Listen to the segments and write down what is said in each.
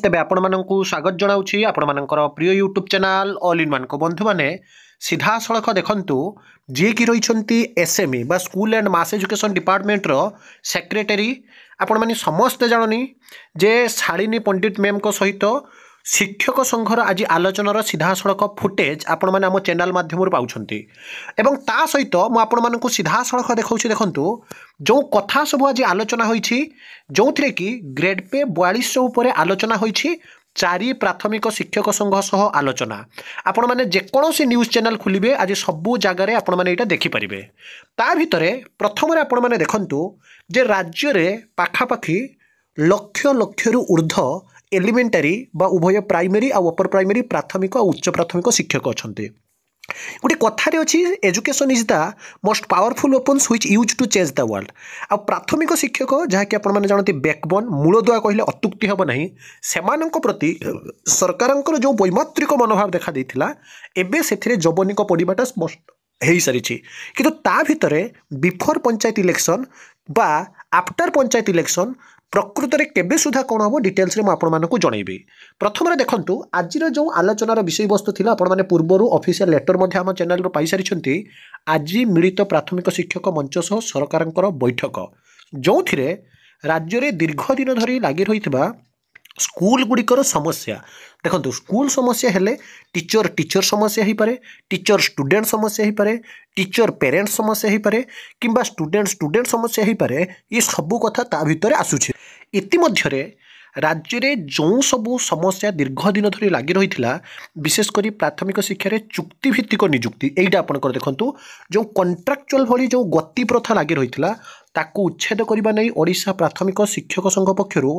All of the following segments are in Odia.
ତେବେ ଆପଣମାନଙ୍କୁ ସ୍ୱାଗତ ଜଣାଉଛି ଆପଣମାନଙ୍କର ପ୍ରିୟ YouTube channel all in one. ବନ୍ଧୁ ମାନେ ସିଧାସଳଖ ଦେଖନ୍ତୁ, ଯିଏକି ରହିଛନ୍ତି ଏସ୍ଏମ୍ଇ ବା ସ୍କୁଲ୍ ଆଣ୍ଡ ମାସ୍ ଏଜୁକେସନ୍ ଡିପାର୍ଟମେଣ୍ଟର ସେକ୍ରେଟାରୀ, ଆପଣମାନେ ସମସ୍ତେ ଜାଣନି ଯେ ଶାଳିନୀ ପଣ୍ଡିତ ମ୍ୟାମ୍ଙ୍କ ସହିତ ଶିକ୍ଷକ ସଂଘର ଆଜି ଆଲୋଚନାର ସିଧାସଳଖ ଫୁଟେଜ୍ ଆପଣମାନେ ଆମ ଚ୍ୟାନେଲ୍ ମାଧ୍ୟମରୁ ପାଉଛନ୍ତି। ଏବଂ ତା ସହିତ ମୁଁ ଆପଣମାନଙ୍କୁ ସିଧାସଳଖ ଦେଖାଉଛି, ଦେଖନ୍ତୁ ଯେଉଁ କଥା ସବୁ ଆଜି ଆଲୋଚନା ହୋଇଛି, ଯେଉଁଥିରେ କି ଗ୍ରେଡ୍ ପେ 4200 ଉପରେ ଆଲୋଚନା ହୋଇଛି। 4 ପ୍ରାଥମିକ ଶିକ୍ଷକ ସଂଘ ସହ ଆଲୋଚନା। ଆପଣମାନେ ଯେକୌଣସି ନ୍ୟୁଜ୍ ଚ୍ୟାନେଲ୍ ଖୋଲିବେ ଆଜି ସବୁ ଜାଗାରେ ଆପଣମାନେ ଏଇଟା ଦେଖିପାରିବେ। ତା ଭିତରେ ପ୍ରଥମରେ ଆପଣମାନେ ଦେଖନ୍ତୁ ଯେ ରାଜ୍ୟରେ ପାଖାପାଖି ଲକ୍ଷ ଲକ୍ଷରୁ ଉର୍ଦ୍ଧ୍ୱ ଏଲିମେଣ୍ଟାରୀ ବା ଉଭୟ ପ୍ରାଇମେରୀ ଆଉ ଅପର ପ୍ରାଇମେରୀ ପ୍ରାଥମିକ ଆଉ ଉଚ୍ଚ ପ୍ରାଥମିକ ଶିକ୍ଷକ ଅଛନ୍ତି। ଗୋଟେ କଥାରେ ଅଛି, education is the most powerful weapons which use to change the world. ଆଉ ପ୍ରାଥମିକ ଶିକ୍ଷକ, ଯାହାକି ଆପଣମାନେ ଜାଣନ୍ତି ବ୍ୟାକବୋନ୍, ମୂଳଦୁଆ କହିଲେ ଅତ୍ୟୁକ୍ତି ହେବ ନାହିଁ, ସେମାନଙ୍କ ପ୍ରତି ସରକାରଙ୍କର ଯେଉଁ ବୈମାତ୍ରିକ ମନୋଭାବ ଦେଖାଦେଇଥିଲା, ଏବେ ସେଥିରେ ଯବନିକ ପଡ଼ିବାଟା ସ୍ପଷ୍ଟ ହୋଇସାରିଛି। କିନ୍ତୁ ତା ଭିତରେ ବିଫୋର୍ ପଞ୍ଚାୟତ ଇଲେକ୍ସନ୍ ବା ଆଫ୍ଟର ପଞ୍ଚାୟତ ଇଲେକ୍ସନ୍ ପ୍ରକୃତରେ କେବେ ସୁଦ୍ଧା କ'ଣ ହେବ ଡିଟେଲ୍ସରେ ମୁଁ ଆପଣମାନଙ୍କୁ ଜଣାଇବି। ପ୍ରଥମରେ ଦେଖନ୍ତୁ, ଆଜିର ଯେଉଁ ଆଲୋଚନାର ବିଷୟବସ୍ତୁ ଥିଲା, ଆପଣମାନେ ପୂର୍ବରୁ ଅଫିସିଆଲ ଲେଟର ମଧ୍ୟ ଆମ ଚ୍ୟାନେଲରୁ ପାଇସାରିଛନ୍ତି। ଆଜି ମିଳିତ ପ୍ରାଥମିକ ଶିକ୍ଷକ ମଞ୍ଚ ସହ ସରକାରଙ୍କର ବୈଠକ, ଯେଉଁଥିରେ ରାଜ୍ୟରେ ଦୀର୍ଘ ଦିନ ଧରି ଲାଗି ରହିଥିବା ସ୍କୁଲ ଗୁଡ଼ିକର ସମସ୍ୟା ଦେଖନ୍ତୁ। ସ୍କୁଲ ସମସ୍ୟା ହେଲେ ଟିଚର ସମସ୍ୟା ହୋଇପାରେ, ଟିଚର ଷ୍ଟୁଡେଣ୍ଟ ସମସ୍ୟା ହୋଇପାରେ, ଟିଚର ପ୍ୟାରେଣ୍ଟ ସମସ୍ୟା ହୋଇପାରେ, କିମ୍ବା ଷ୍ଟୁଡେଣ୍ଟ ସମସ୍ୟା ହୋଇପାରେ। ଏ ସବୁ କଥା ତା ଭିତରେ ଆସୁଛି। ଇତିମଧ୍ୟରେ ରାଜ୍ୟରେ ଯେଉଁ ସବୁ ସମସ୍ୟା ଦୀର୍ଘ ଦିନ ଧରି ଲାଗି ରହିଥିଲା, ବିଶେଷ କରି ପ୍ରାଥମିକ ଶିକ୍ଷାରେ ଚୁକ୍ତିଭିତ୍ତିକ ନିଯୁକ୍ତି, এইটা ଆପଣଙ୍କର ଦେଖନ୍ତୁ ଯେଉଁ କଣ୍ଟ୍ରାକ୍ଚୁଆଲ ଭଳି ଯେଉଁ ଗତି ପ୍ରଥା ଲାଗି ରହିଥିଲା, ତାକୁ ଉଚ୍ଛେଦ କରିବା ନେଇ ଓଡ଼ିଶା ପ୍ରାଥମିକ ଶିକ୍ଷକ ସଂଘ ପକ୍ଷରୁ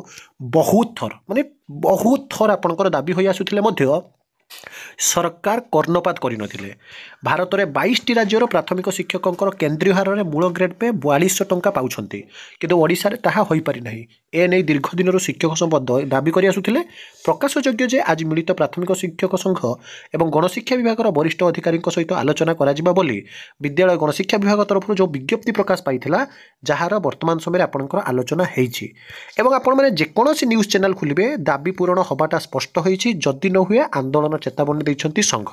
ବହୁତ ଥର ଆପଣଙ୍କର ଦାବି ହୋଇ ଆସୁଥିଲେ ମଧ୍ୟ ସରକାର କର୍ଣ୍ଣପାତ କରିନଥିଲେ। ଭାରତରେ 22ଟି ରାଜ୍ୟର ପ୍ରାଥମିକ ଶିକ୍ଷକଙ୍କର କେନ୍ଦ୍ରୀୟ ହାରରେ ମୂଳ ଗ୍ରେଡ୍ ପେ 4200 ଟଙ୍କା ପାଉଛନ୍ତି, କିନ୍ତୁ ଓଡ଼ିଶାରେ ତାହା ହୋଇପାରି ନାହିଁ। ଏ ନେଇ ଦୀର୍ଘ ଦିନରୁ ଶିକ୍ଷକ ସଂଘ ଦାବି କରି ଆସୁଥିଲେ। ପ୍ରକାଶଯୋଗ୍ୟ ଯେ ଆଜି ମିଳିତ ପ୍ରାଥମିକ ଶିକ୍ଷକ ସଂଘ ଏବଂ ଗଣଶିକ୍ଷା ବିଭାଗର ବରିଷ୍ଠ ଅଧିକାରୀଙ୍କ ସହିତ ଆଲୋଚନା କରାଯିବା ବୋଲି ବିଦ୍ୟାଳୟ ଗଣଶିକ୍ଷା ବିଭାଗ ତରଫରୁ ଯେଉଁ ବିଜ୍ଞପ୍ତି ପ୍ରକାଶ ପାଇଥିଲା, ଯାହାର ବର୍ତ୍ତମାନ ସମୟରେ ଆପଣଙ୍କର ଆଲୋଚନା ହୋଇଛି। ଏବଂ ଆପଣମାନେ ଯେକୌଣସି ନ୍ୟୁଜ୍ ଚ୍ୟାନେଲ୍ ଖୋଲିବେ, ଦାବି ପୂରଣ ହେବାଟା ସ୍ପଷ୍ଟ ହୋଇଛି। ଯଦି ନ ହୁଏ ଆନ୍ଦୋଳନ ଚେତାବନୀ ଦେଇଛନ୍ତି ସଂଘ।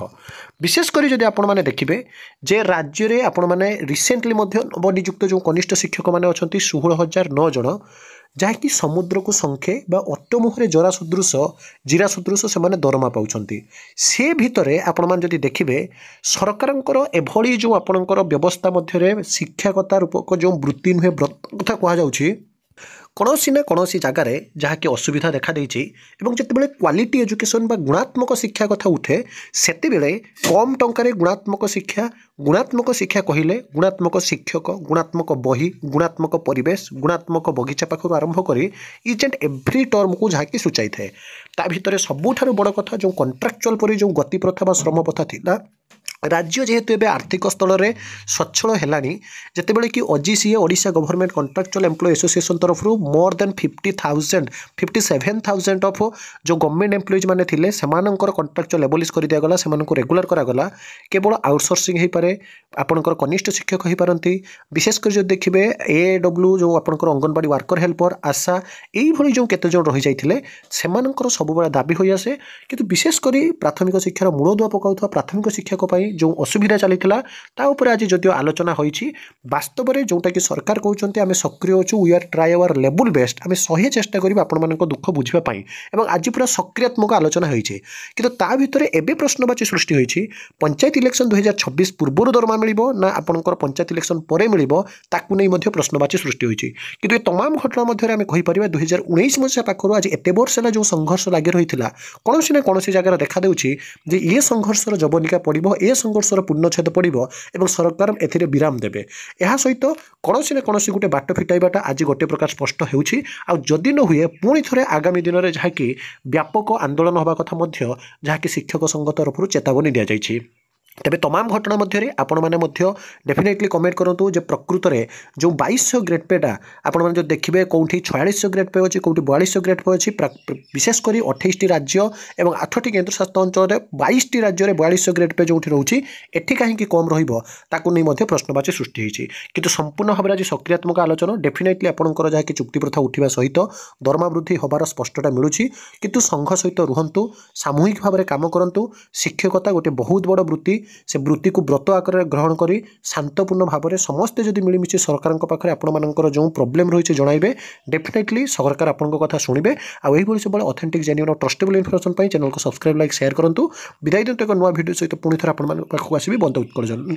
ବିଶେଷ କରି ଯଦି ଆପଣମାନେ ଦେଖିବେ ଯେ ରାଜ୍ୟରେ ଆପଣମାନେ ରିସେଣ୍ଟଲି ମଧ୍ୟ ନବନିଯୁକ୍ତ ଯେଉଁ କନିଷ୍ଠ ଶିକ୍ଷକମାନେ ଅଛନ୍ତି 16,009 ଜଣ, ଯାହାକି ସମୁଦ୍ରକୁ ଶଙ୍ଖେ ବା ଅଟୋମୁହଁରେ ଜିରା ସଦୃଶ ସେମାନେ ଦରମା ପାଉଛନ୍ତି। ସେ ଭିତରେ ଆପଣମାନେ ଯଦି ଦେଖିବେ, ସରକାରଙ୍କର ଏଭଳି ଯେଉଁ ଆପଣଙ୍କର ବ୍ୟବସ୍ଥା ମଧ୍ୟରେ ଶିକ୍ଷକତା ରୂପକ ଯେଉଁ ବୃତ୍ତି ନୁହେଁ କଥା କୁହାଯାଉଛି, କୌଣସି ନା କୌଣସି ଜାଗାରେ ଯାହାକି ଅସୁବିଧା ଦେଖାଦେଇଛି। ଏବଂ ଯେତେବେଳେ କ୍ୱାଲିଟି ଏଜୁକେସନ୍ ବା ଗୁଣାତ୍ମକ ଶିକ୍ଷା କଥା ଉଠେ, ସେତେବେଳେ କମ୍ ଟଙ୍କାରେ ଗୁଣାତ୍ମକ ଶିକ୍ଷା କହିଲେ ଗୁଣାତ୍ମକ ଶିକ୍ଷକ, ଗୁଣାତ୍ମକ ବହି, ଗୁଣାତ୍ମକ ପରିବେଶ, ଗୁଣାତ୍ମକ ବଗିଚା ପାଖରୁ ଆରମ୍ଭ କରି ଇଚ୍ ଆଣ୍ଡ ଏଭ୍ରି ଟର୍ମକୁ ଯାହାକି ସୂଚାଇଥାଏ। ତା ଭିତରେ ସବୁଠାରୁ ବଡ଼ କଥା ଯେଉଁ କଣ୍ଟ୍ରାକ୍ଚୁଆଲ ପରି ଯେଉଁ ଗତି ପ୍ରଥା ବା ଶ୍ରମ ପ୍ରଥା ଥିଲା, ରାଜ୍ୟ ଯେହେତୁ ଏବେ ଆର୍ଥିକ ସ୍ତରରେ ସଚ୍ଛଳ ହେଲାଣି, ଯେତେବେଳେ କି OGCA Odisha government contractual employ association ତରଫରୁ ମୋର୍ ଦେନ୍ 57,000 ଅଫ୍ ଯେଉଁ ଗଭର୍ଣ୍ଣମେଣ୍ଟ ଏମ୍ପ୍ଲୟିଜ୍ ମାନେ ଥିଲେ, ସେମାନଙ୍କର କଣ୍ଟ୍ରାକ୍ଚୁଆଲ ଏବଲିସ୍ କରିଦିଆଗଲା, ସେମାନଙ୍କୁ ରେଗୁଲାର କରାଗଲା। କେବଳ ଆଉଟସୋର୍ସିଂ ହୋଇପାରେ, ଆପଣଙ୍କର କନିଷ୍ଠ ଶିକ୍ଷକ ହୋଇପାରନ୍ତି। ବିଶେଷ କରି ଯଦି ଦେଖିବେ AAW ଯେଉଁ ଆପଣଙ୍କର ଅଙ୍ଗନବାଡ଼ି ୱାର୍କର ହେଲ୍ପର, ଆଶା, ଏଇଭଳି ଯେଉଁ କେତେଜଣ ରହିଯାଇଥିଲେ, ସେମାନଙ୍କର ସବୁବେଳେ ଦାବି ହୋଇଆସେ। କିନ୍ତୁ ବିଶେଷ କରି ପ୍ରାଥମିକ ଶିକ୍ଷାର ମୂଳଦୁଆ ପକାଉଥିବା ପ୍ରାଥମିକ ଶିକ୍ଷକ ପାଇଁ ଯେଉଁ ଅସୁବିଧା ଚାଲିଥିଲା, ତା ଉପରେ ଆଜି ଯଦିଓ ଆଲୋଚନା ହୋଇଛି, ବାସ୍ତବରେ ଯେଉଁଟାକି ସରକାର କହୁଛନ୍ତି ଆମେ ସକ୍ରିୟ ଅଛୁ, ୱି ଆର୍ ଟ୍ରାଏ ଆୱାର ଲେବୁଲ୍ ବେଷ୍ଟ, ଆମେ ସହ୍ୟ ଚେଷ୍ଟା କରିବା ଆପଣମାନଙ୍କ ଦୁଃଖ ବୁଝିବା ପାଇଁ। ଏବଂ ଆଜି ପୁରା ସକ୍ରିୟାତ୍ମକ ଆଲୋଚନା ହୋଇଛି। କିନ୍ତୁ ତା ଭିତରେ ଏବେ ପ୍ରଶ୍ନବାଚୀ ସୃଷ୍ଟି ହୋଇଛି, ପଞ୍ଚାୟତ ଇଲେକ୍ସନ୍ 2026 ପୂର୍ବରୁ ଦରମା ମିଳିବ ନା ଆପଣଙ୍କର ପଞ୍ଚାୟତ ଇଲେକ୍ସନ୍ ପରେ ମିଳିବ, ତାକୁ ନେଇ ମଧ୍ୟ ପ୍ରଶ୍ନବାଚୀ ସୃଷ୍ଟି ହୋଇଛି। କିନ୍ତୁ ଏ ତମାମ ଘଟଣା ମଧ୍ୟରେ ଆମେ କହିପାରିବା 2019 ମସିହା ପାଖରୁ ଆଜି ଏତେ ବର୍ଷ ହେଲା ଯେଉଁ ସଂଘର୍ଷ ଲାଗି ରହିଥିଲା, କୌଣସି ନା କୌଣସି ଜାଗାରେ ଦେଖାଦେଉଛି ଯେ ଏ ସଂଘର୍ଷର ଯବନିକା ପଡ଼ିବ, ଏ ସଂଘର୍ଷର ପୂର୍ଣ୍ଣଚ୍ଛେଦ ପଡ଼ିବ ଏବଂ ସରକାର ଏଥିରେ ବିରାମ ଦେବେ। ଏହା ସହିତ କୌଣସି ନା କୌଣସି ଗୋଟେ ବାଟ ଫିଟାଇବାଟା ଆଜି ଗୋଟେ ପ୍ରକାର ସ୍ପଷ୍ଟ ହେଉଛି। ଆଉ ଯଦି ନ ହୁଏ, ପୁଣି ଥରେ ଆଗାମୀ ଦିନରେ ଯାହାକି ବ୍ୟାପକ ଆନ୍ଦୋଳନ ହେବା କଥା ମଧ୍ୟ, ଯାହାକି ଶିକ୍ଷକ ସଂଘ ତରଫରୁ ଚେତାବନୀ ଦିଆଯାଇଛି। तेरे तमाम घटना मध्य आपण मैंने डेफिनेटली कमेंट करूँ जे प्रकृत में जो 2200 ग्रेड पेटा आपण मैंने जो देखिए कौटी 4600 ग्रेड पे अच्छी कौटी 4200 ग्रेड पे अच्छी विशेषकर 28 राज्य और 8टी केन्द्रशासित अंचल 22टी राज्य में 4200 ग्रेड पे जो रोचे एटी कहीं कम रही प्रश्नवाची सृष्टि होती किंतु संपूर्ण भाव आज सक्रियात्मक आलोचना डेफिनेटली आपंकर जहाँकि चुक्ति प्रथा उठा सहित दरमा वृद्धि हबार स्पष्टता मिलूँ किंतु संघ सहित रुहतु सामूहिक भाव में कम करूँ शिक्षकता गोटे बहुत बड़ वृत्ति से वृत्ति को व्रत आकार ग्रहण करी शांतपूर्ण भाव में समस्ते जदि मिलमिशि सरकार पाखे आपर जो प्रोब्लेम रही जनइबे डेफिनेटली सरकार आपन कथा शुणे आउ सब ऑथेंटिक जेन्युइन और ट्रस्टेबल इन्फॉर्मेशन चैनल को सब्सक्राइब लाइक शेयर करूँ विदाय दिंतु एक नुआ वीडियो सहित पुणी थे आप आसबि बंद उत्कर्जन।